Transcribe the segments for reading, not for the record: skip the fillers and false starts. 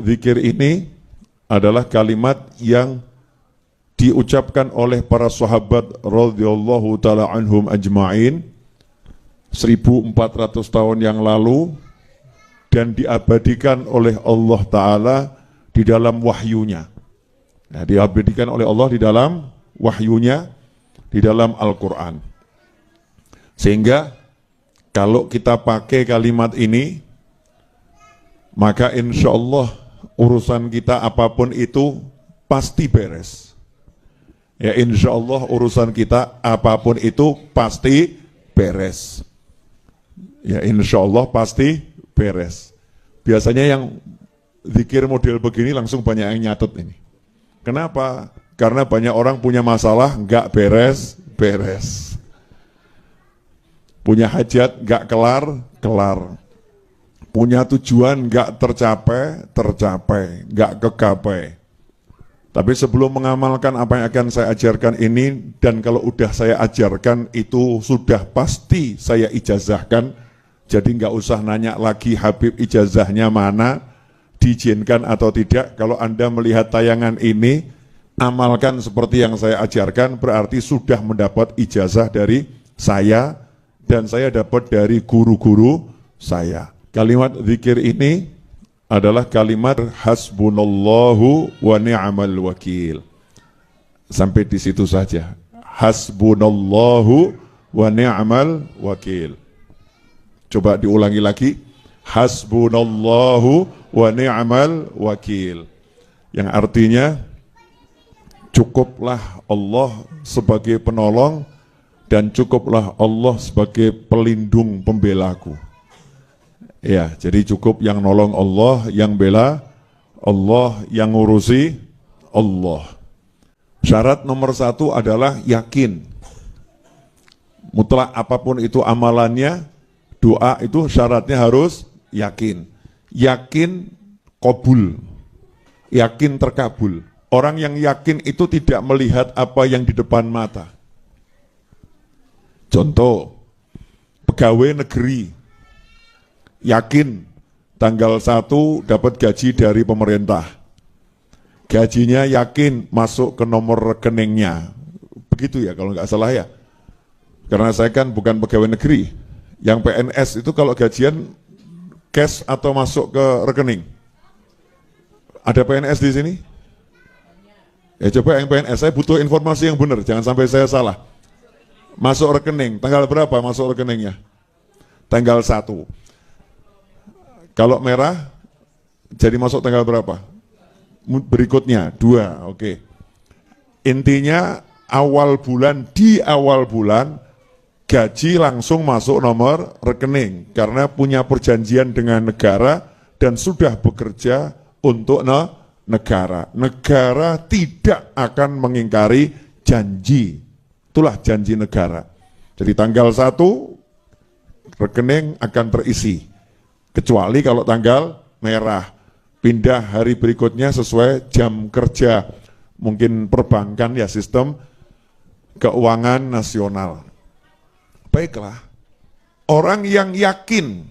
zikir ini adalah kalimat yang diucapkan oleh para sahabat radhiyallahu taala anhum ajma'in 1400 tahun yang lalu dan diabadikan oleh Allah Ta'ala di dalam wahyunya. Nah, diabadikan oleh Allah di dalam wahyunya, di dalam Al-Quran. Sehingga kalau kita pakai kalimat ini, maka insya Allah urusan kita apapun itu pasti beres. Ya, insya Allah urusan kita apapun itu pasti beres. Ya, insya Allah pasti beres. Biasanya yang zikir model begini langsung banyak yang nyatet ini. Kenapa? Karena banyak orang punya masalah nggak beres-beres. Punya hajat nggak kelar-kelar. Punya tujuan nggak tercapai, nggak kegapai. Tapi sebelum mengamalkan apa yang akan saya ajarkan ini, dan kalau udah saya ajarkan itu sudah pasti saya ijazahkan. Jadi nggak usah nanya lagi Habib ijazahnya mana, diizinkan atau tidak. Kalau Anda melihat tayangan ini, amalkan seperti yang saya ajarkan, berarti sudah mendapat ijazah dari saya, dan saya dapat dari guru-guru saya. Kalimat zikir ini adalah kalimat hasbunallahu wa ni'mal wakil. Sampai di situ saja. Hasbunallahu wa ni'mal wakil. Coba diulangi lagi. Hasbunallahu wa ni'mal wakil. Yang artinya cukuplah Allah sebagai penolong dan cukuplah Allah sebagai pelindung pembelaku. Ya, jadi cukup yang nolong Allah, yang bela Allah, yang ngurusi Allah. Syarat nomor 1 adalah yakin. Mutlak apapun itu amalannya, doa itu syaratnya harus yakin. Yakin qabul, yakin terkabul. Orang yang yakin itu tidak melihat apa yang di depan mata. Contoh, pegawai negeri yakin tanggal 1 dapat gaji dari pemerintah. Gajinya yakin masuk ke nomor rekeningnya. Begitu ya kalau nggak salah ya. Karena saya kan bukan pegawai negeri. Yang PNS itu kalau gajian cash atau masuk ke rekening? Ada PNS di sini? Ya coba yang PNS, saya butuh informasi yang benar, jangan sampai saya salah. Masuk rekening, tanggal berapa masuk rekeningnya? Tanggal 1. Kalau merah, jadi masuk tanggal berapa? Berikutnya, 2, oke. Intinya awal bulan, di awal bulan, gaji langsung masuk nomor rekening. Karena punya perjanjian dengan negara dan sudah bekerja untuk negara. Negara tidak akan mengingkari janji. Itulah janji negara. Jadi tanggal 1, rekening akan terisi. Kecuali kalau tanggal merah, pindah hari berikutnya sesuai jam kerja. Mungkin perbankan ya, sistem keuangan nasional. Baiklah, orang yang yakin,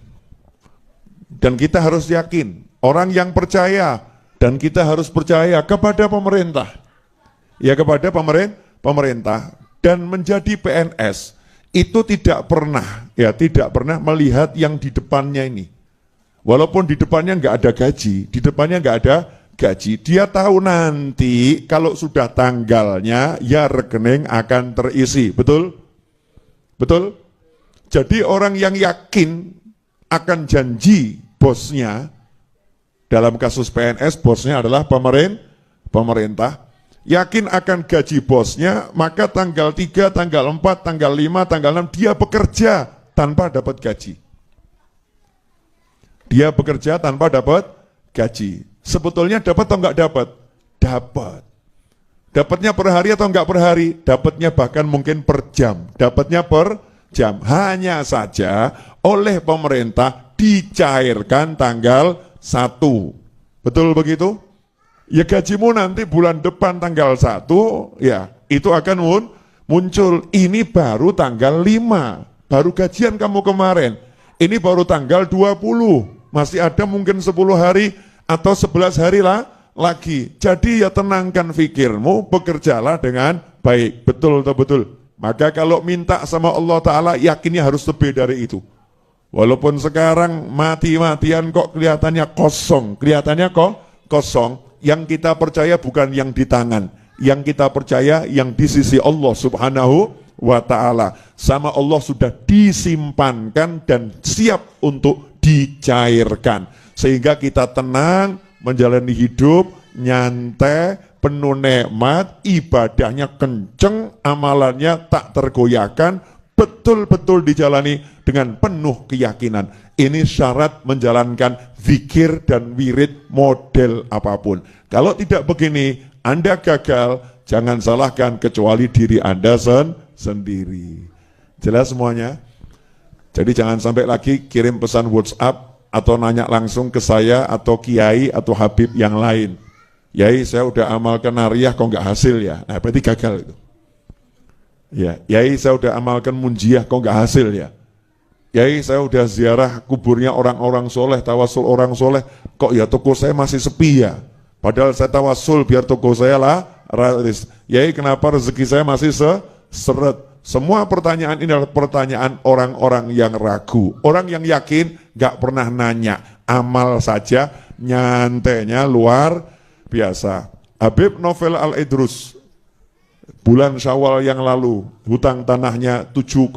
dan kita harus yakin, orang yang percaya, dan kita harus percaya kepada pemerintah. Ya, kepada pemerintah, dan menjadi PNS, itu tidak pernah melihat yang di depannya ini. Walaupun di depannya nggak ada gaji, dia tahu nanti kalau sudah tanggalnya ya rekening akan terisi, betul? Betul? Jadi orang yang yakin akan janji bosnya, dalam kasus PNS bosnya adalah pemerintah, yakin akan gaji bosnya, maka tanggal 3, tanggal 4, tanggal 5, tanggal 6 dia bekerja tanpa dapat gaji. Dia bekerja tanpa dapat gaji. Sebetulnya dapat atau enggak dapat? Dapat. Dapatnya per hari atau enggak per hari? Dapatnya bahkan mungkin per jam. Dapatnya per jam. Hanya saja oleh pemerintah dicairkan tanggal 1. Betul begitu? Ya gajimu nanti bulan depan tanggal 1, ya itu akan muncul. Ini baru tanggal 5. Baru gajian kamu kemarin. Ini baru tanggal 20. Masih ada mungkin 10 hari, atau 11 hari lagi. Jadi ya tenangkan fikirmu, bekerjalah dengan baik. Betul atau betul? Maka kalau minta sama Allah Ta'ala, yakinnya harus lebih dari itu. Walaupun sekarang mati-matian kok kelihatannya kosong. Kelihatannya kok kosong. Yang kita percaya bukan yang di tangan. Yang kita percaya yang di sisi Allah Subhanahu wa Ta'ala. Sama Allah sudah disimpankan dan siap untuk dicairkan. Sehingga kita tenang, menjalani hidup, nyantai, penuh nikmat, ibadahnya kenceng, amalannya tak tergoyahkan, betul-betul dijalani dengan penuh keyakinan. Ini syarat menjalankan zikir dan wirid model apapun. Kalau tidak begini, Anda gagal, jangan salahkan kecuali diri Anda sendiri. Jelas semuanya? Jadi jangan sampai lagi kirim pesan WhatsApp atau nanya langsung ke saya atau kiai atau habib yang lain. Yai, saya udah amalkan nariyah kok nggak hasil ya. Nah, berarti gagal itu. Ya, Yai, saya udah amalkan munjiah kok nggak hasil ya. Yai, saya udah ziarah kuburnya orang-orang soleh, tawasul orang soleh, kok ya toko saya masih sepi ya. Padahal saya tawasul biar toko saya raris. Yai, kenapa rezeki saya masih seret? Semua pertanyaan ini adalah pertanyaan orang-orang yang ragu. Orang yang yakin nggak pernah nanya, amal saja, nyantainya luar biasa. Habib Novel Al-Idrus, bulan Syawal yang lalu, hutang tanahnya 7,7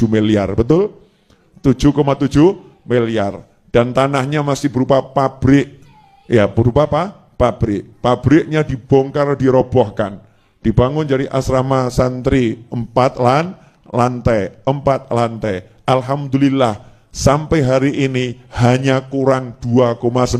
miliar, betul? 7,7 miliar. Dan tanahnya masih berupa pabrik. Ya, berupa apa? Pabrik. Pabriknya dibongkar, dirobohkan. Dibangun jadi asrama santri 4 lantai. Alhamdulillah, sampai hari ini hanya kurang 2,9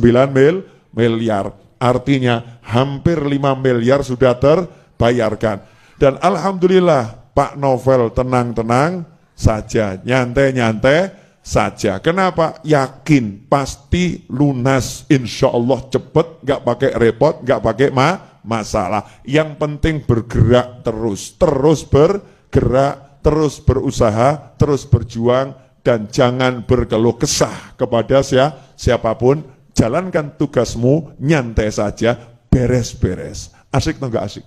miliar. Artinya hampir 5 miliar sudah terbayarkan. Dan alhamdulillah Pak Novel tenang-tenang saja, nyantai-nyantai saja. Kenapa? Yakin pasti lunas, insya Allah cepet, gak pakai repot, gak pakai masalah. Yang penting bergerak terus bergerak, terus berusaha, terus berjuang, dan jangan berkeluh kesah kepada siapapun. Jalankan tugasmu, nyantai saja, beres-beres. Asik atau enggak asik?